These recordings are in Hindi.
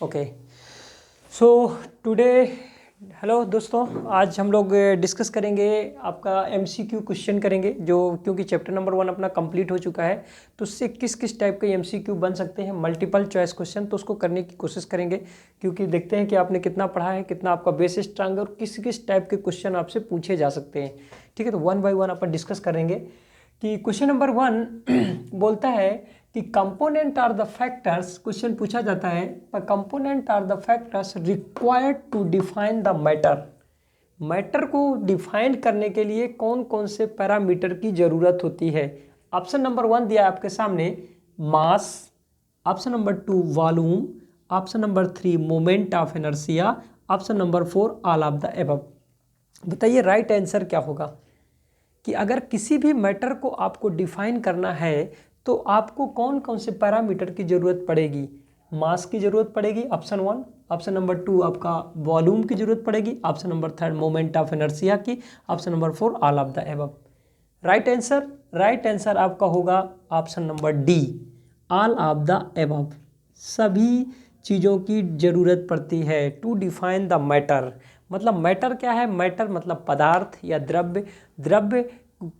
ओके सो टुडे हेलो दोस्तों, आज हम लोग डिस्कस करेंगे आपका एमसीक्यू क्वेश्चन करेंगे, जो क्योंकि चैप्टर नंबर 1 अपना कंप्लीट हो चुका है तो उससे किस किस टाइप के एमसीक्यू बन सकते हैं, मल्टीपल चॉइस क्वेश्चन, तो उसको करने की कोशिश करेंगे। क्योंकि देखते हैं कि आपने कितना पढ़ा है, कितना आपका बेस स्ट्रांग है और किस किस टाइप के क्वेश्चन आपसे पूछे जा सकते हैं। ठीक है, तो 1 बाय 1 अपन डिस्कस करेंगे कि क्वेश्चन नंबर 1 बोलता है कि component are the factors, question पूछा जाता है component are the factors required to define the matter. Matter को डिफाइन करने के लिए कौन कौन से पैरामीटर की जरूरत होती है। ऑप्शन नंबर 1 दिया है आपके सामने mass, option number 2 volume, option number 3 moment of inertia, option number 4 all of the above. बताइए राइट आंसर क्या होगा। कि अगर किसी भी मैटर को आपको डिफाइन करना है तो आपको कौन कौन से पैरामीटर की जरूरत पड़ेगी। मास की जरूरत पड़ेगी ऑप्शन 1, ऑप्शन नंबर 2 आपका वॉल्यूम की जरूरत पड़ेगी, option number 3 moment of inertia की, option number 4 all of the above. Right answer आपका होगा option number D, all of the above. सभी चीज़ों की जरूरत पड़ती है टू डिफाइन द मैटर। मतलब मैटर क्या है, मैटर मतलब पदार्थ या द्रव्य। द्रव्य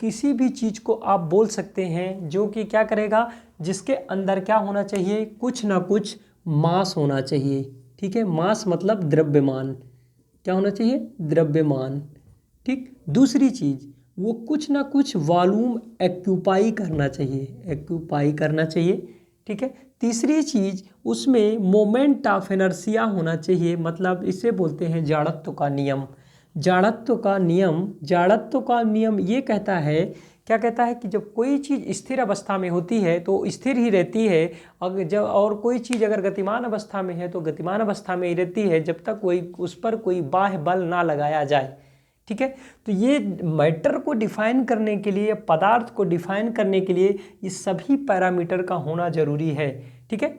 किसी भी चीज़ को आप बोल सकते हैं जो कि क्या करेगा, जिसके अंदर क्या होना चाहिए, कुछ ना कुछ मास होना चाहिए। ठीक है, मास मतलब द्रव्यमान, क्या होना चाहिए, द्रव्यमान। ठीक, दूसरी चीज़ वो कुछ ना कुछ वॉल्यूम एक्यूपाई करना चाहिए, ठीक है। तीसरी चीज़ उसमें मोमेंट ऑफ इनर्शिया होना चाहिए, मतलब इसे बोलते हैं जाड़त्व का नियम। जाड़त्व का नियम ये कहता है, क्या कहता है कि जब कोई चीज़ स्थिर अवस्था में होती है तो स्थिर ही रहती है, और कोई चीज़ अगर गतिमान अवस्था में है तो गतिमान अवस्था में ही रहती है जब तक उस पर कोई बाह्य बल ना लगाया जाए। ठीक है, तो ये मैटर को डिफाइन करने के लिए, पदार्थ को डिफाइन करने के लिए ये सभी पैरामीटर का होना जरूरी है। ठीक है,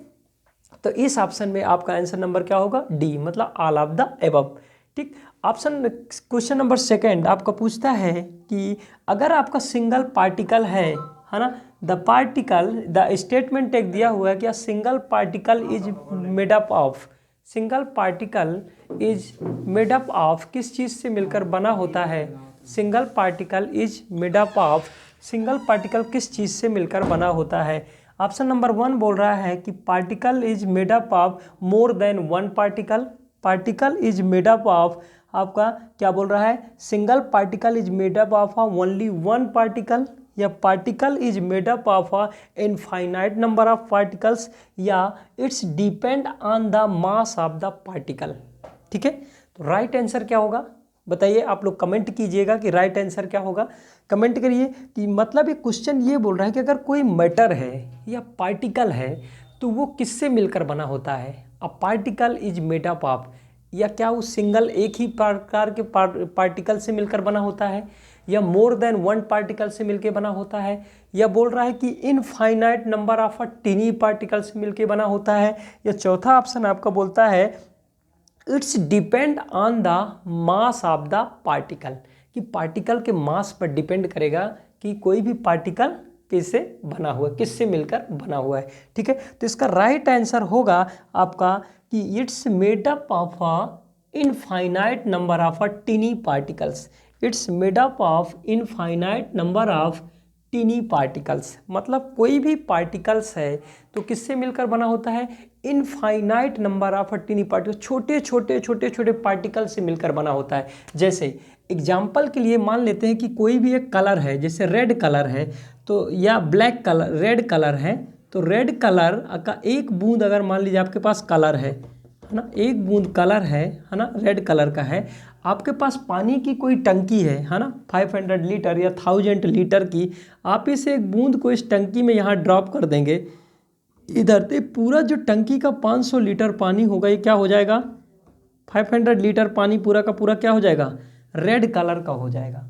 तो इस ऑप्शन में आपका आंसर नंबर क्या होगा, डी, मतलब ऑल ऑफ द एबव। ठीक, ऑप्शन क्वेश्चन नंबर 2 आपका पूछता है कि अगर आपका सिंगल पार्टिकल है ना, द स्टेटमेंट एक दिया हुआ है कि single particle is made up of, single particle is made up of किस चीज़ से मिलकर बना होता है, single particle is made up of, single particle किस चीज़ से मिलकर बना होता है। ऑप्शन नंबर 1 बोल रहा है कि particle is made up of more than one particle, particle is made up of, आपका क्या बोल रहा है, single particle is made up of only one particle, या particle is made up of infinite number of particles, या it's depend on the mass of the particle. ठीक है, तो राइट आंसर क्या होगा बताइए, आप लोग कमेंट कीजिएगा कि राइट आंसर क्या होगा। कमेंट करिए कि मतलब ये क्वेश्चन ये बोल रहा है कि अगर कोई मैटर है या पार्टिकल है तो वो किससे मिलकर बना होता है। A particle is made up of, या क्या वो सिंगल एक ही प्रकार के पार्टिकल से मिलकर बना होता है, या मोर देन वन पार्टिकल से मिलकर बना होता है, या बोल रहा है कि infinite number of tiny particle से मिलकर बना होता है, या चौथा ऑप्शन आपका बोलता है it's depend on the mass of the particle, कि पार्टिकल के मास पर डिपेंड करेगा कि कोई भी पार्टिकल किससे बना हुआ है, किससे मिलकर बना हुआ है। ठीक है, तो इसका राइट आंसर होगा आपका कि it's made up of infinite number of tiny particles, it's made up of infinite number of tiny particles. मतलब कोई भी पार्टिकल्स है तो किससे मिलकर बना होता है, infinite number of tiny particle, छोटे छोटे पार्टिकल से मिलकर बना होता है। जैसे एग्जाम्पल के लिए मान लेते हैं कि कोई भी एक कलर है, जैसे रेड कलर है तो, या ब्लैक कलर, रेड कलर है तो रेड कलर का एक बूंद अगर मान लीजिए आपके पास कलर है ना, एक बूंद कलर है ना, रेड कलर का है, आपके पास पानी की कोई टंकी है ना, 500 लीटर या 1000 लीटर की, आप इस एक बूंद को इस टंकी में यहाँ ड्रॉप कर देंगे इधर, तो पूरा जो टंकी का 500 लीटर पानी होगा ये क्या हो जाएगा, 500 लीटर पानी पूरा का पूरा क्या हो जाएगा, रेड कलर का हो जाएगा।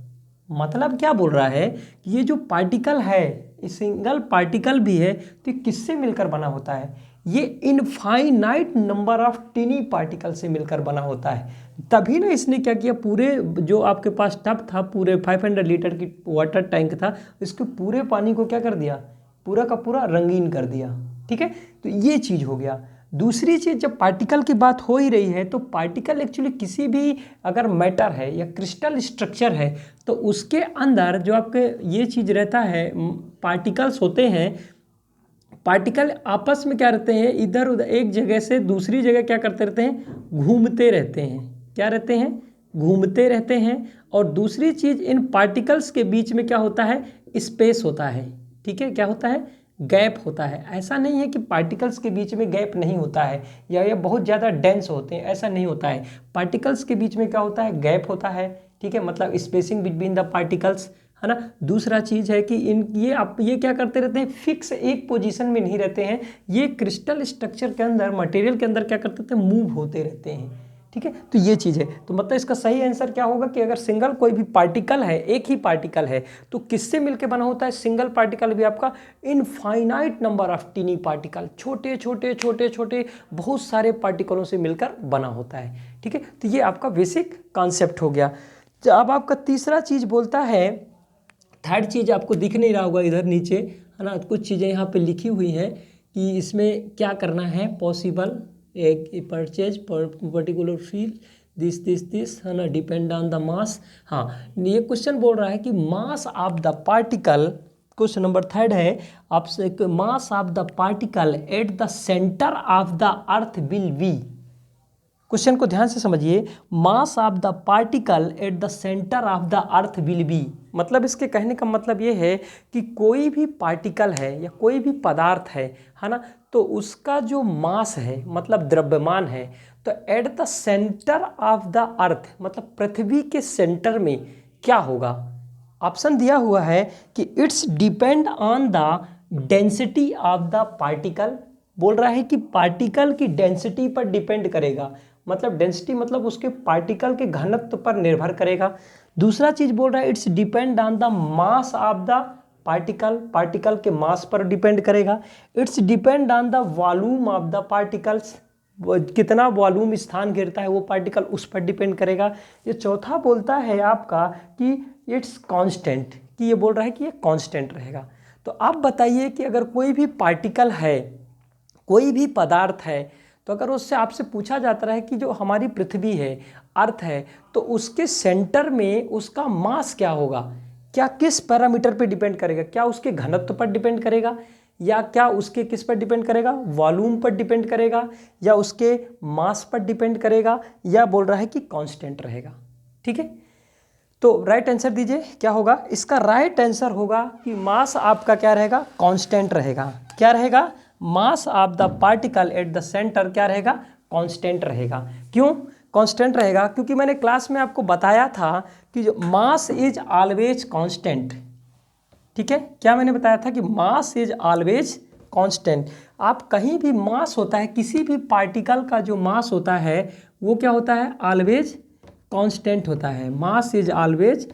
मतलब क्या बोल रहा है कि ये जो पार्टिकल है, सिंगल पार्टिकल भी है तो किससे मिलकर बना होता है, ये infinite number of tiny particle से मिलकर बना होता है। तभी ना इसने क्या किया, पूरे जो आपके पास टब था, पूरे 500 लीटर की वाटर टैंक था, इसके पूरे पानी को क्या कर दिया, पूरा का पूरा रंगीन कर दिया। ठीक है, तो ये चीज़ हो गया। दूसरी चीज़, जब पार्टिकल की बात हो ही रही है तो पार्टिकल एक्चुअली किसी भी अगर मैटर है या क्रिस्टल स्ट्रक्चर है तो उसके अंदर जो आपके ये चीज़ रहता है, पार्टिकल्स होते हैं, पार्टिकल आपस में क्या रहते हैं, इधर उधर एक जगह से दूसरी जगह क्या करते रहते हैं, घूमते रहते हैं। क्या रहते हैं, घूमते रहते हैं। और दूसरी चीज़, इन पार्टिकल्स के बीच में क्या होता है, स्पेस होता है। ठीक है, क्या होता है, गैप होता है। ऐसा नहीं है कि पार्टिकल्स के बीच में गैप नहीं होता है या ये बहुत ज़्यादा डेंस होते हैं, ऐसा नहीं होता है। पार्टिकल्स के बीच में क्या होता है, गैप होता है। ठीक है, मतलब स्पेसिंग बिटवीन द पार्टिकल्स, है ना। दूसरा चीज़ है कि ये क्या करते रहते हैं, फिक्स एक पोजीशन में नहीं रहते हैं। ये क्रिस्टल स्ट्रक्चर के अंदर, मटेरियल के अंदर क्या करते हैं, मूव होते रहते हैं। ठीक है, तो ये चीज़ है। तो मतलब इसका सही आंसर क्या होगा कि अगर सिंगल कोई भी पार्टिकल है, एक ही पार्टिकल है, तो किससे मिलकर बना होता है, सिंगल पार्टिकल भी आपका infinite number of tiny particle, छोटे छोटे छोटे छोटे बहुत सारे पार्टिकलों से मिलकर बना होता है। ठीक है, तो ये आपका बेसिक कॉन्सेप्ट हो गया। अब आपका तीसरा चीज़ बोलता है, थर्ड चीज़ आपको दिख नहीं रहा होगा इधर नीचे, है ना, कुछ चीज़ें यहाँ पे लिखी हुई हैं कि इसमें क्या करना है, पॉसिबल एक परचेज पर्टिकुलर फील्ड दिस, है ना, डिपेंड ऑन द मास। हाँ, ये क्वेश्चन बोल रहा है कि मास of the particle, question number third है आपसे, मास of the particle at the centre of the earth will be. Question को ध्यान से समझिए, मास of the particle at the centre of the earth will be, मतलब इसके कहने का मतलब ये है कि कोई भी पार्टिकल है या कोई भी पदार्थ है ना, तो उसका जो मास है मतलब द्रव्यमान है, तो eight the centre of the अर्थ मतलब पृथ्वी के सेंटर में क्या होगा। ऑप्शन दिया हुआ है कि it's depend on the density of the particle, बोल रहा है कि पार्टिकल की डेंसिटी पर डिपेंड करेगा, मतलब डेंसिटी मतलब उसके पार्टिकल के घनत्व पर निर्भर करेगा। दूसरा चीज बोल रहा है it's depend on the mass of the particle, particle के मास पर डिपेंड करेगा। It's depend on the volume of the particles, कितना वॉल्यूम स्थान घेरता है वो पार्टिकल, उस पर डिपेंड करेगा। ये चौथा बोलता है आपका कि इट्स कांस्टेंट, कि ये बोल रहा है कि ये कांस्टेंट रहेगा। तो आप बताइए कि अगर कोई भी पार्टिकल है, कोई भी पदार्थ है, तो अगर उससे आपसे पूछा जाता है कि जो हमारी पृथ्वी है, अर्थ है, तो उसके सेंटर में उसका मास क्या होगा, क्या किस पैरामीटर पे डिपेंड करेगा, क्या उसके घनत्व पर डिपेंड करेगा, या क्या उसके किस पर डिपेंड करेगा, वॉल्यूम पर डिपेंड करेगा, या उसके मास पर डिपेंड करेगा, या बोल रहा है कि कांस्टेंट रहेगा। ठीक है, तो राइट आंसर दीजिए क्या होगा। इसका राइट आंसर होगा कि मास आपका क्या रहेगा, कांस्टेंट रहेगा। क्या रहेगा, मास of the particle at the centre क्या रहेगा, कांस्टेंट रहेगा। क्यों कांस्टेंट रहेगा, क्योंकि मैंने क्लास में आपको बताया था कि जो मास इज ऑलवेज कांस्टेंट। ठीक है, क्या मैंने बताया था कि मास इज ऑलवेज कांस्टेंट। आप कहीं भी मास होता है, किसी भी पार्टिकल का जो मास होता है वो क्या होता है, ऑलवेज कांस्टेंट होता है। Mass is always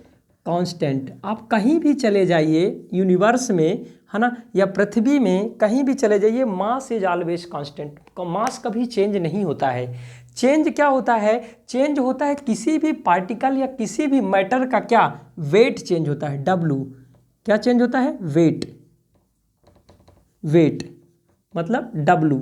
constant. आप कहीं भी चले जाइए यूनिवर्स में, है ना, या पृथ्वी में कहीं भी चले जाइए, मास इज ऑलवेज कांस्टेंट। मास कभी चेंज नहीं होता है। चेंज क्या होता है, चेंज होता है किसी भी पार्टिकल या किसी भी मैटर का क्या, वेट चेंज होता है, डब्लू। क्या चेंज होता है, वेट, वेट मतलब डब्लू,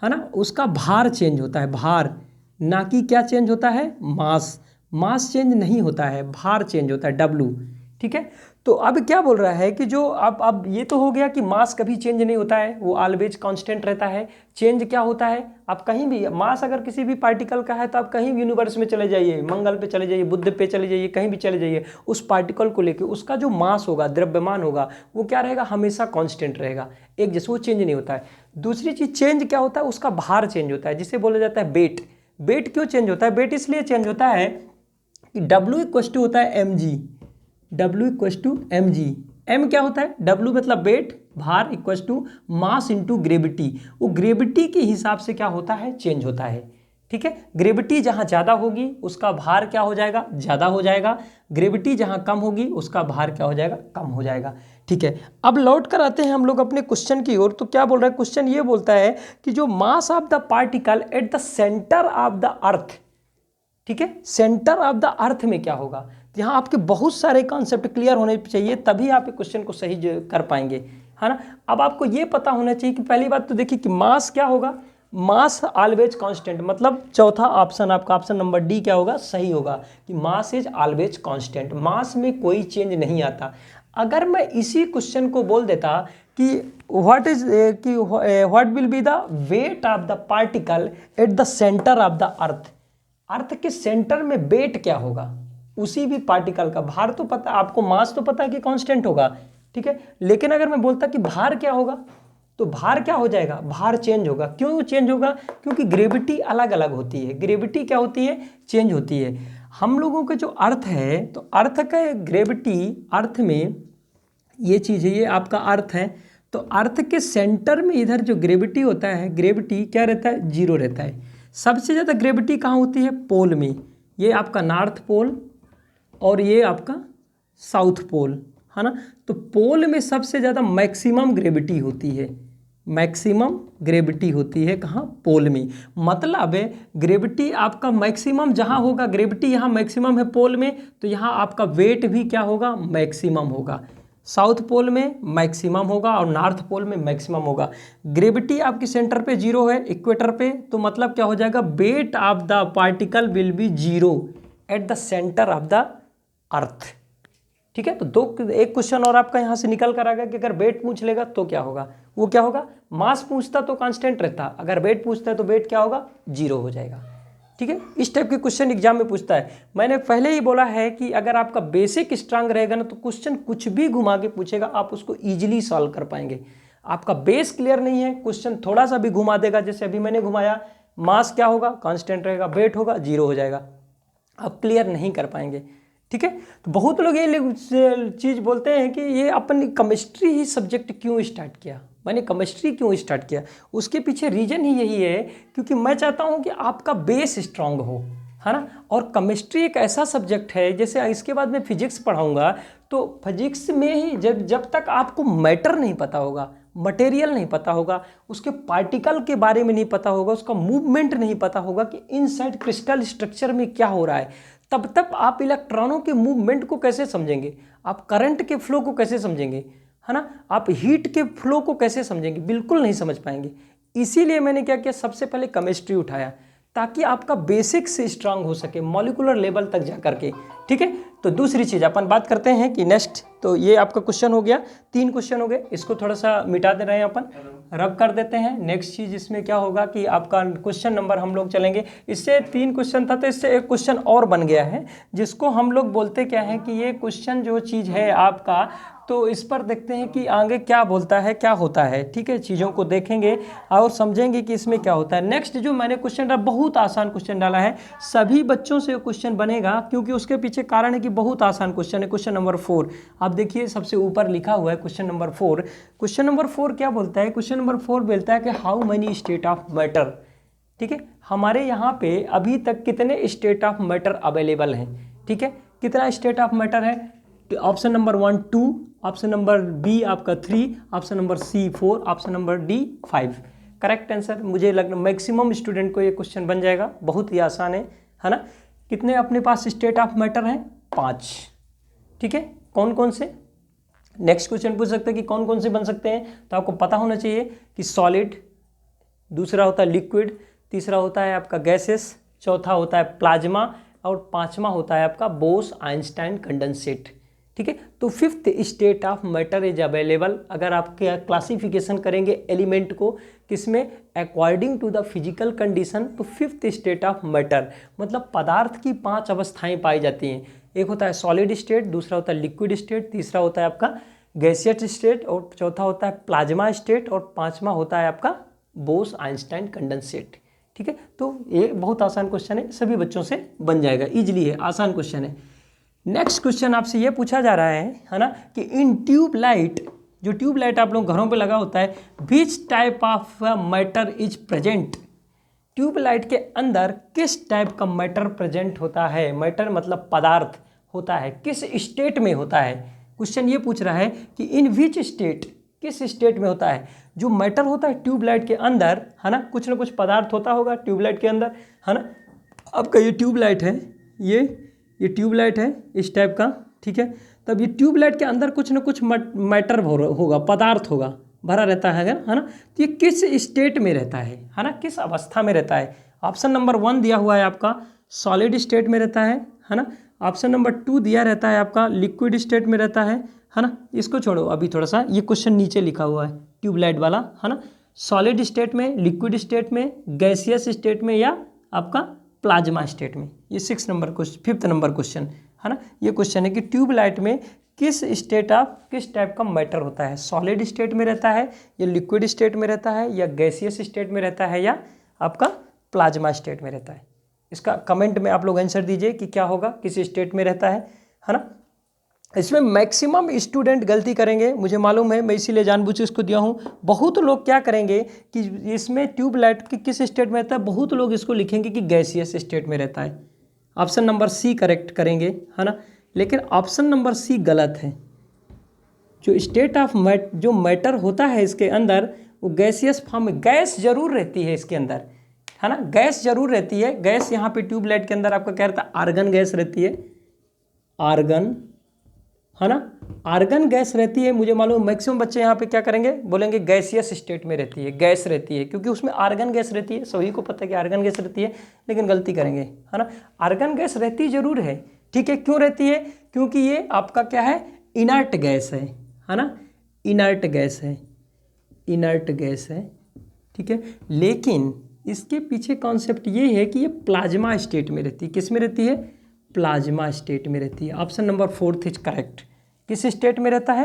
है ना, उसका भार चेंज होता है, भार, ना कि क्या चेंज होता है, मास। मास चेंज नहीं होता है, भार चेंज होता है, डब्लू। ठीक है, तो अब क्या बोल रहा है कि जो अब ये तो हो गया कि मास कभी चेंज नहीं होता है, वो ऑलवेज कांस्टेंट रहता है। चेंज क्या होता है, आप कहीं भी, मास अगर किसी भी पार्टिकल का है तो आप कहीं भी यूनिवर्स में चले जाइए, मंगल पे चले जाइए, बुध पे चले जाइए, कहीं भी चले जाइए, उस पार्टिकल को लेकर उसका जो मास होगा, द्रव्यमान होगा, वो क्या रहेगा, हमेशा कांस्टेंट रहेगा, एक जैसे, वो चेंज नहीं होता है। दूसरी चीज़ चेंज क्या होता है, उसका भार चेंज होता है, जिसे बोला जाता है वेट। वेट क्यों चेंज होता है, वेट इसलिए चेंज होता है कि W इक्वल टू होता है mg, W equal to mg। m क्या होता है, W मतलब वेट, भार equal to mass into gravity. वो ग्रेविटी के हिसाब से क्या होता है, चेंज होता है। ठीक है, ग्रेविटी जहाँ ज़्यादा होगी उसका भार क्या हो जाएगा, ज़्यादा हो जाएगा। ग्रेविटी जहाँ कम होगी उसका भार क्या हो जाएगा, कम हो जाएगा। ठीक है, अब लौट कर आते हैं हम लोग अपने क्वेश्चन की ओर। तो क्या बोल रहा है क्वेश्चन, ये बोलता है कि जो मास of the particle at the centre of the अर्थ, ठीक है, सेंटर ऑफ द अर्थ में क्या होगा। यहाँ आपके बहुत सारे कॉन्सेप्ट क्लियर होने चाहिए, तभी आप क्वेश्चन को सही कर पाएंगे, है ना। अब आपको ये पता होना चाहिए कि पहली बात तो देखिए कि मास क्या होगा, मास ऑलवेज कांस्टेंट, मतलब चौथा ऑप्शन आपका ऑप्शन नंबर डी क्या होगा, सही होगा कि मास इज ऑलवेज कांस्टेंट, मास में कोई चेंज नहीं आता। अगर मैं इसी क्वेश्चन को बोल देता कि what will be the weight of the particle at the centre of the earth, earth के सेंटर में वेट क्या होगा, उसी भी पार्टिकल का भार तो पता आपको, मास तो पता है कि कांस्टेंट होगा, ठीक है, लेकिन अगर मैं बोलता कि भार क्या होगा, तो भार क्या हो जाएगा, भार चेंज होगा। क्यों चेंज होगा, क्योंकि ग्रेविटी अलग अलग होती है, ग्रेविटी क्या होती है, चेंज होती है। हम लोगों का जो अर्थ है, तो अर्थ का ग्रेविटी, अर्थ में ये चीज़ है, ये आपका अर्थ है, तो अर्थ के सेंटर में इधर जो ग्रेविटी होता है, ग्रेविटी क्या रहता है, जीरो रहता है। सबसे ज़्यादा ग्रेविटी कहाँ होती है, पोल में, ये आपका नॉर्थ पोल और ये आपका साउथ पोल है ना। तो पोल में सबसे ज़्यादा मैक्सिमम ग्रेविटी होती है, मैक्सिमम ग्रेविटी होती है कहाँ, पोल में। मतलब है ग्रेविटी आपका मैक्सिमम जहाँ होगा, ग्रेविटी यहाँ मैक्सिमम है पोल में, तो यहाँ आपका वेट भी क्या होगा, मैक्सिमम होगा। साउथ पोल में मैक्सिमम होगा और नॉर्थ पोल में मैक्सिमम होगा। ग्रेविटी आपकी सेंटर पे जीरो है, इक्वेटर पे, तो मतलब क्या हो जाएगा, wait of the particle will be zero eight the centre of the अर्थ, ठीक है। तो एक क्वेश्चन और आपका यहाँ से निकल कर आएगा कि अगर वेट पूछ लेगा तो क्या होगा, वो क्या होगा, मास पूछता तो कांस्टेंट रहता, अगर वेट पूछता है तो वेट क्या होगा, जीरो हो जाएगा, ठीक है। इस टाइप के क्वेश्चन एग्जाम में पूछता है। मैंने पहले ही बोला है कि अगर आपका बेसिक स्ट्रांग रहेगा ना, तो क्वेश्चन कुछ भी घुमा के पूछेगा, आप उसको ईजिली सॉल्व कर पाएंगे। आपका बेस क्लियर नहीं है, क्वेश्चन थोड़ा सा भी घुमा देगा, जैसे अभी मैंने घुमाया, मास क्या होगा, कांस्टेंट रहेगा, वेट होगा, जीरो हो जाएगा, आप क्लियर नहीं कर पाएंगे, ठीक है। तो बहुत लोग ये चीज़ बोलते हैं कि ये अपन केमिस्ट्री ही सब्जेक्ट क्यों स्टार्ट किया, मैंने केमिस्ट्री क्यों स्टार्ट किया, उसके पीछे रीजन ही यही है, क्योंकि मैं चाहता हूँ कि आपका बेस स्ट्रांग हो, है ना। और केमिस्ट्री एक ऐसा सब्जेक्ट है, जैसे इसके बाद मैं फिजिक्स पढ़ाऊँगा, तो फिजिक्स में ही जब तक आपको मैटर नहीं पता होगा, मटेरियल नहीं पता होगा, उसके पार्टिकल के बारे में नहीं पता होगा, उसका मूवमेंट नहीं पता होगा कि इनसाइड क्रिस्टल स्ट्रक्चर में क्या हो रहा है, तब तक आप इलेक्ट्रॉनों के मूवमेंट को कैसे समझेंगे, आप करंट के फ्लो को कैसे समझेंगे, है ना, आप हीट के फ्लो को कैसे समझेंगे, बिल्कुल नहीं समझ पाएंगे। इसीलिए मैंने क्या किया, सबसे पहले केमिस्ट्री उठाया, ताकि आपका बेसिक से स्ट्रांग हो सके मॉलिक्यूलर लेवल तक जा करके, ठीक है। तो दूसरी चीज़ अपन बात करते हैं कि नेक्स्ट, तो ये आपका क्वेश्चन हो गया, 3 क्वेश्चन हो गए, इसको थोड़ा सा मिटा दे रहे हैं अपन, रब कर देते हैं। नेक्स्ट चीज़ इसमें क्या होगा कि आपका क्वेश्चन नंबर हम लोग चलेंगे, इससे 3 क्वेश्चन था, तो इससे एक क्वेश्चन और बन गया है, जिसको हम लोग बोलते क्या है कि ये क्वेश्चन जो चीज़ है आपका, तो इस पर देखते हैं कि आगे क्या बोलता है, क्या होता है, ठीक है। चीज़ों को देखेंगे और समझेंगे कि इसमें क्या होता है। नेक्स्ट जो मैंने क्वेश्चन डाला, बहुत आसान क्वेश्चन डाला है, सभी बच्चों से क्वेश्चन बनेगा, क्योंकि उसके पीछे कारण है कि बहुत आसान क्वेश्चन है। क्वेश्चन नंबर 4 आप देखिए, सबसे ऊपर लिखा हुआ है क्वेश्चन नंबर 4। क्वेश्चन नंबर 4 क्या बोलता है, क्वेश्चन नंबर 4 बोलता है कि how many state of matter, ठीक है, हमारे यहाँ पे अभी तक कितने स्टेट ऑफ मैटर अवेलेबल हैं, ठीक है, कितना स्टेट ऑफ मैटर है। Option number 1 2, option number B आपका 3, option number C 4, option number D 5। Correct answer मुझे लगता मैक्सिमम स्टूडेंट को ये क्वेश्चन बन जाएगा, बहुत ही आसान है ना। कितने अपने पास स्टेट ऑफ मैटर हैं, 5, ठीक है। कौन कौन से, नेक्स्ट क्वेश्चन पूछ सकते हैं कि कौन कौन से बन सकते हैं, तो आपको पता होना चाहिए कि सॉलिड, दूसरा होता है लिक्विड, तीसरा होता है आपका गैसेस, चौथा होता है प्लाज्मा, और 5वां होता है आपका बोस आइंस्टाइन कंडेंसेट, ठीक है। तो 5th state of matter is available. अगर आप क्लासिफिकेशन करेंगे एलिमेंट को किसमें, according to the physical condition, तो 5th स्टेट ऑफ मैटर मतलब पदार्थ की 5 अवस्थाएं पाई जाती हैं। एक होता है सॉलिड स्टेट, दूसरा होता है लिक्विड स्टेट, तीसरा होता है आपका गैसियस स्टेट, और चौथा होता है प्लाज्मा स्टेट, और 5वां होता है आपका बोस आइंस्टाइन कंडेंसेट, ठीक है। तो ये बहुत आसान क्वेश्चन है, सभी बच्चों से बन जाएगा, इजीली है, आसान क्वेश्चन है। नेक्स्ट क्वेश्चन आपसे ये पूछा जा रहा है ना, कि इन ट्यूबलाइट, जो ट्यूबलाइट आप लोग घरों पे लगा होता है, which type of matter is present, tubelight के अंदर किस टाइप का मैटर प्रेजेंट होता है, मैटर मतलब पदार्थ होता है, किस स्टेट में होता है। क्वेश्चन ये पूछ रहा है कि इन विच स्टेट, किस स्टेट में होता है। जो मैटर होता है ट्यूबलाइट के अंदर, है ना, कुछ ना कुछ पदार्थ होता होगा ट्यूबलाइट के अंदर, है ना। आपका ये ट्यूबलाइट है, ये ट्यूबलाइट है इस टाइप का, ठीक है। तब ये ट्यूबलाइट के अंदर कुछ ना कुछ मैटर होगा, पदार्थ होगा, भरा रहता है ना। तो ये किस स्टेट में रहता है ना, किस अवस्था में रहता है। ऑप्शन नंबर 1 दिया हुआ है आपका सॉलिड स्टेट में रहता है ना। ऑप्शन नंबर 2 दिया रहता है आपका लिक्विड स्टेट में रहता है ना। इसको छोड़ो अभी थोड़ा सा, ये क्वेश्चन नीचे लिखा हुआ है ट्यूबलाइट वाला, है ना। सॉलिड स्टेट में, लिक्विड स्टेट में, गैसियस स्टेट में या आपका प्लाज्मा स्टेट में। ये 5th नंबर क्वेश्चन है ना। ये क्वेश्चन है कि ट्यूबलाइट में किस टाइप का मैटर होता है, सॉलिड स्टेट में रहता है या लिक्विड स्टेट में रहता है या गैसियस स्टेट में रहता है या आपका प्लाज्मा स्टेट में रहता है। इसका कमेंट में आप लोग आंसर दीजिए कि क्या होगा, किस स्टेट में रहता है ना। इसमें मैक्सिमम स्टूडेंट गलती करेंगे, मुझे मालूम है, मैं इसीलिए जानबूझ के इसको दिया हूँ। बहुत लोग क्या करेंगे कि इसमें ट्यूबलाइट की किस स्टेट में रहता है, बहुत लोग इसको लिखेंगे कि गैसियस स्टेट में रहता है। ऑप्शन नंबर सी करेक्ट करेंगे, है ना। लेकिन ऑप्शन नंबर सी गलत है। जो स्टेट ऑफ जो मैटर होता है इसके अंदर, वो गैसियस फॉर्म में, गैस जरूर रहती है इसके अंदर, है ना। गैस जरूर रहती है। गैस यहाँ पे ट्यूबलाइट के अंदर आपका क्या रहता है, आर्गन गैस रहती है, आर्गन, है ना। आर्गन गैस रहती है। मुझे मालूम मैक्सिमम बच्चे यहाँ पे क्या करेंगे, बोलेंगे गैसियस स्टेट में रहती है, गैस रहती है, क्योंकि उसमें आर्गन गैस रहती है। सभी को पता है कि आर्गन गैस रहती है, लेकिन गलती करेंगे, है ना। आर्गन गैस रहती जरूर है, ठीक है। क्यों रहती है, क्योंकि ये आपका क्या है, इनर्ट गैस है ना। इनर्ट गैस है, इनर्ट गैस है, ठीक है। लेकिन इसके पीछे कॉन्सेप्ट ये है कि ये प्लाज्मा स्टेट में रहती है। किस में रहती है, प्लाज्मा स्टेट में रहती है। Option number 4 is correct. किस स्टेट में रहता है,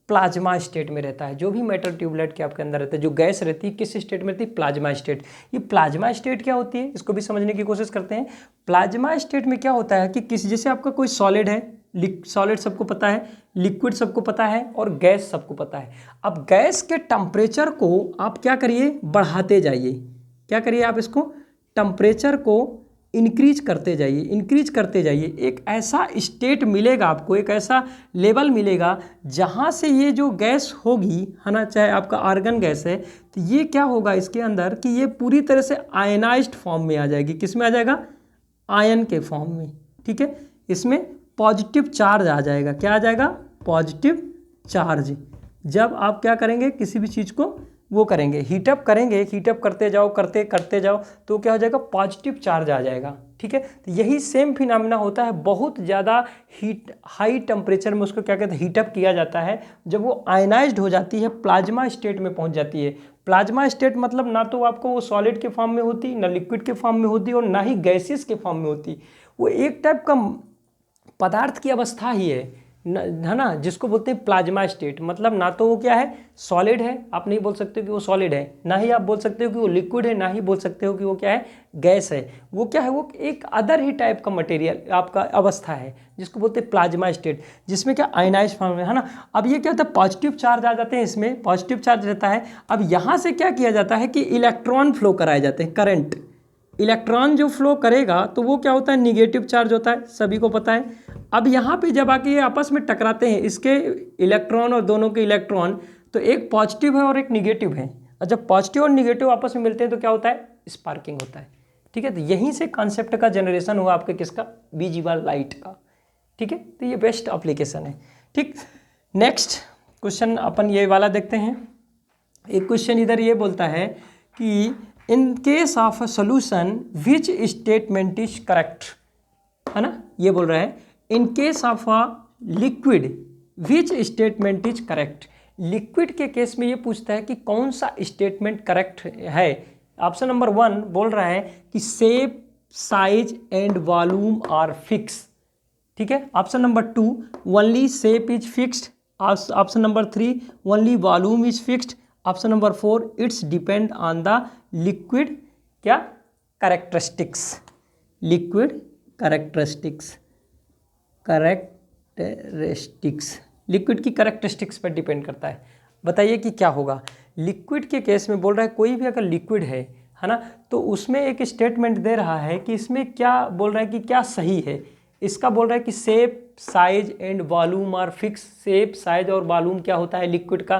प्लाज्मा स्टेट में रहता है। जो भी मैटर ट्यूबलाइट के आपके अंदर रहता है, जो गैस रहती है, किस स्टेट में रहती है, प्लाज्मा स्टेट। ये प्लाज्मा स्टेट क्या होती है, इसको भी समझने की कोशिश करते हैं। प्लाज्मा स्टेट में क्या होता है कि जैसे आपका कोई सॉलिड है, सॉलिड सबको पता है, लिक्विड सबको पता है और गैस सबको पता है। अब गैस के टेम्परेचर को आप क्या करिए, बढ़ाते जाइए। क्या करिए आप, इसको टेम्परेचर को इंक्रीज करते जाइए, इंक्रीज करते जाइए। एक ऐसा स्टेट मिलेगा आपको, एक ऐसा लेवल मिलेगा जहाँ से ये जो गैस होगी, है ना, चाहे आपका आर्गन गैस है, तो ये क्या होगा इसके अंदर कि ये पूरी तरह से आयनाइज्ड फॉर्म में आ जाएगी। किस में आ जाएगा, आयन के फॉर्म में, ठीक है। इसमें पॉजिटिव चार्ज आ जाएगा। क्या आ जाएगा, पॉजिटिव चार्ज। जब आप क्या करेंगे, किसी भी चीज़ को वो करेंगे, हीटअप करेंगे, हीटअप करते जाओ, करते जाओ, तो क्या हो जाएगा, पॉजिटिव चार्ज आ जाएगा, ठीक है। तो यही सेम फिनोमेना होता है। बहुत ज़्यादा हाई टेम्परेचर में उसको क्या कहते हैं, हीटअप किया जाता है। जब वो आयनाइज्ड हो जाती है, प्लाज्मा स्टेट में पहुंच जाती है। प्लाज्मा स्टेट मतलब ना तो आपको वो सॉलिड के फॉर्म में होती, ना लिक्विड के फॉर्म में होती, और ना ही गैसेस के फॉर्म में होती। वो एक टाइप का पदार्थ की अवस्था ही है ना, जिसको बोलते हैं प्लाज्मा स्टेट। मतलब ना तो वो क्या है, सॉलिड है, आप नहीं बोल सकते कि वो सॉलिड है, ना ही आप बोल सकते हो कि वो लिक्विड है, ना ही बोल सकते हो कि वो क्या है, गैस है। वो क्या है, वो एक अदर ही टाइप का मटेरियल आपका अवस्था है, जिसको बोलते हैं प्लाज्मा स्टेट, जिसमें क्या आयनाइज्ड फॉर्म है ना। अब ये क्या होता है, पॉजिटिव चार्ज आ जाते हैं, इसमें पॉजिटिव चार्ज रहता है। अब यहाँ से क्या किया जाता है कि इलेक्ट्रॉन फ्लो कराए जाते हैं, करंट। इलेक्ट्रॉन जो फ्लो करेगा तो वो क्या होता है, निगेटिव चार्ज होता है, सभी को पता है। अब यहाँ पे जब आके ये आपस में टकराते हैं, इसके इलेक्ट्रॉन और दोनों के इलेक्ट्रॉन, तो एक पॉजिटिव है और एक निगेटिव है। और जब पॉजिटिव और निगेटिव आपस में मिलते हैं तो क्या होता है, स्पार्किंग होता है, ठीक है। तो यहीं से कॉन्सेप्ट का जनरेशन हुआ आपके किसका, विजिबल लाइट का, ठीक है। तो ये बेस्ट एप्लीकेशन है, ठीक। नेक्स्ट क्वेश्चन अपन ये वाला देखते हैं। एक क्वेश्चन इधर ये बोलता है कि in case of a solution which statement is correct, है ना। ये बोल रहा है in case of a liquid which statement is correct. Liquid के केस में ये पूछता है कि कौन सा स्टेटमेंट करेक्ट है। ऑप्शन नंबर 1 बोल रहा है कि shape, size and volume are fix, ठीक है। Option number 2 only shape is fixed. Option number 3 only volume is fixed. Option number 4 it's depend on the liquid क्या कैरेक्टरिस्टिक्स, लिक्विड कैरेक्टरिस्टिक्स, लिक्विड की कैरेक्टरिस्टिक्स पर डिपेंड करता है। बताइए कि क्या होगा। लिक्विड के केस में बोल रहा है कोई भी अगर लिक्विड है ना, तो उसमें एक स्टेटमेंट दे रहा है कि इसमें क्या बोल रहा है कि क्या सही है। इसका बोल रहा है कि shape, size and volume are fix. Shape, size और वॉल्यूम क्या होता है, लिक्विड का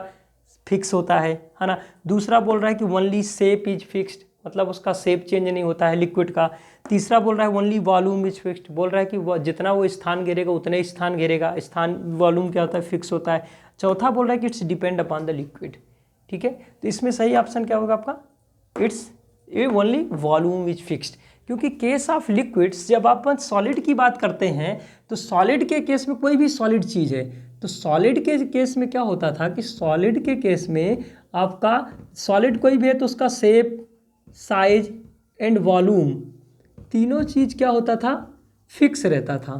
फिक्स होता है ना। दूसरा बोल रहा है कि ओनली शेप इज फिक्स्ड, मतलब उसका शेप चेंज नहीं होता है लिक्विड का। तीसरा बोल रहा है ओनली वॉल्यूम इज फिक्स्ड, बोल रहा है कि वो जितना वो स्थान घेरेगा उतने ही स्थान घेरेगा, स्थान वॉल्यूम क्या होता है, फिक्स होता है। चौथा बोल रहा है कि it's depend upon the liquid, ठीक है, तो इसमें सही ऑप्शन क्या होगा आपका, it's A only volume is fixed. क्योंकि केस ऑफ लिक्विड्स, जब आप सॉलिड की बात करते हैं तो सॉलिड के केस में कोई भी सॉलिड चीज़ है, तो सॉलिड के केस में क्या होता था कि सॉलिड के केस में आपका सॉलिड कोई भी है तो उसका शेप, साइज एंड वॉल्यूम तीनों चीज़ क्या होता था, फिक्स रहता था।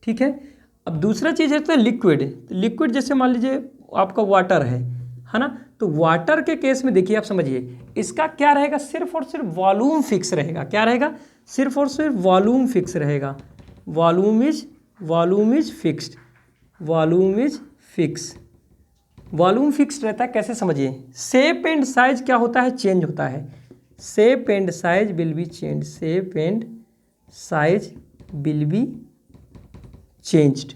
ठीक है, अब दूसरा चीज़ है तो लिक्विड। लिक्विड जैसे मान लीजिए आपका वाटर है ना, तो वाटर के केस में देखिए आप समझिए इसका क्या रहेगा, सिर्फ और सिर्फ वॉल्यूम फिक्स रहेगा। क्या रहेगा, सिर्फ और सिर्फ वॉल्यूम फिक्स रहेगा। Volume is fixed, volume is fix, volume fix रहता है। कैसे समझिए, शेप एंड साइज क्या होता है, चेंज होता है। Shape and size will be change, shape and size will be changed,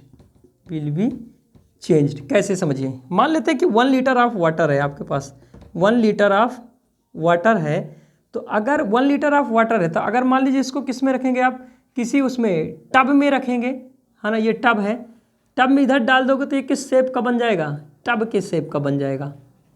will be changed. कैसे समझिए, मान लेते हैं कि 1 लीटर ऑफ वाटर है आपके पास, 1 लीटर ऑफ वाटर है, तो अगर 1 लीटर ऑफ वाटर है तो अगर मान लीजिए इसको किस में रखेंगे आप, किसी उसमें टब में रखेंगे, है ना, ये टब है, टब में इधर डाल दोगे तो ये किस शेप का बन जाएगा, टब के शेप का बन जाएगा।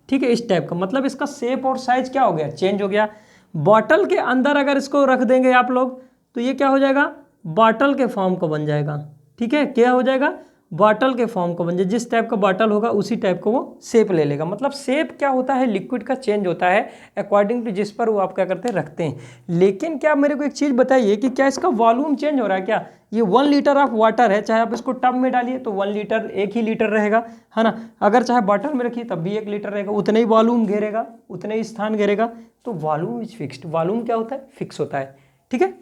ठीक है, इस टाइप का, मतलब इसका शेप और साइज क्या हो गया, चेंज हो गया। बॉटल के अंदर अगर इसको रख देंगे आप लोग तो ये क्या हो जाएगा, बॉटल के फॉर्म का बन जाएगा। ठीक है, क्या हो जाएगा, बॉटल के फॉर्म का बन जाए, जिस टाइप का बॉटल होगा उसी टाइप का वो शेप ले लेगा। मतलब शेप क्या होता है, लिक्विड का चेंज होता है अकॉर्डिंग टू जिस पर वो आप क्या करते हैं, रखते हैं। लेकिन क्या मेरे को एक चीज़ बताइए कि क्या इसका वॉल्यूम चेंज हो रहा है क्या, ये 1 लीटर ऑफ वाटर है, चाहे आप इसको टब में डालिए तो 1 लीटर 1 ही लीटर रहेगा, है ना, अगर चाहे बॉटल में रखिए तब भी 1 लीटर रहेगा, उतने ही वॉल्यूम घेरेगा, उतने ही स्थान घेरेगा। तो वॉल्यूम इज फिक्स्ड, वॉल्यूम क्या होता है, फिक्स होता है। ठीक है,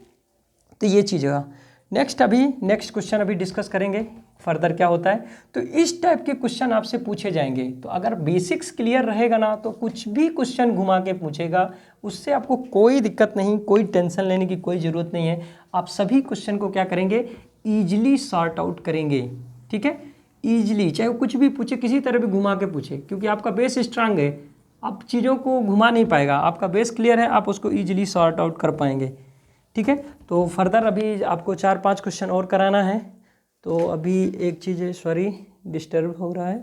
तो ये चीज़ है। नेक्स्ट क्वेश्चन अभी डिस्कस करेंगे फर्दर क्या होता है। तो इस टाइप के क्वेश्चन आपसे पूछे जाएंगे, तो अगर बेसिक्स क्लियर रहेगा ना तो कुछ भी क्वेश्चन घुमा के पूछेगा, उससे आपको कोई दिक्कत नहीं, कोई टेंशन लेने की कोई ज़रूरत नहीं है। आप सभी क्वेश्चन को क्या करेंगे, ईजिली सॉर्ट आउट करेंगे। ठीक है, ईजिली, चाहे वो कुछ भी पूछे, किसी तरह भी घुमा के पूछे, क्योंकि आपका बेस स्ट्रांग है, आप चीज़ों को घुमा नहीं पाएगा, आपका बेस क्लियर है, आप उसको ईजिली सॉर्ट आउट कर पाएंगे। ठीक है, तो फर्दर अभी आपको 4-5 क्वेश्चन और कराना है। तो अभी एक चीज़ है, सॉरी डिस्टर्ब हो रहा है।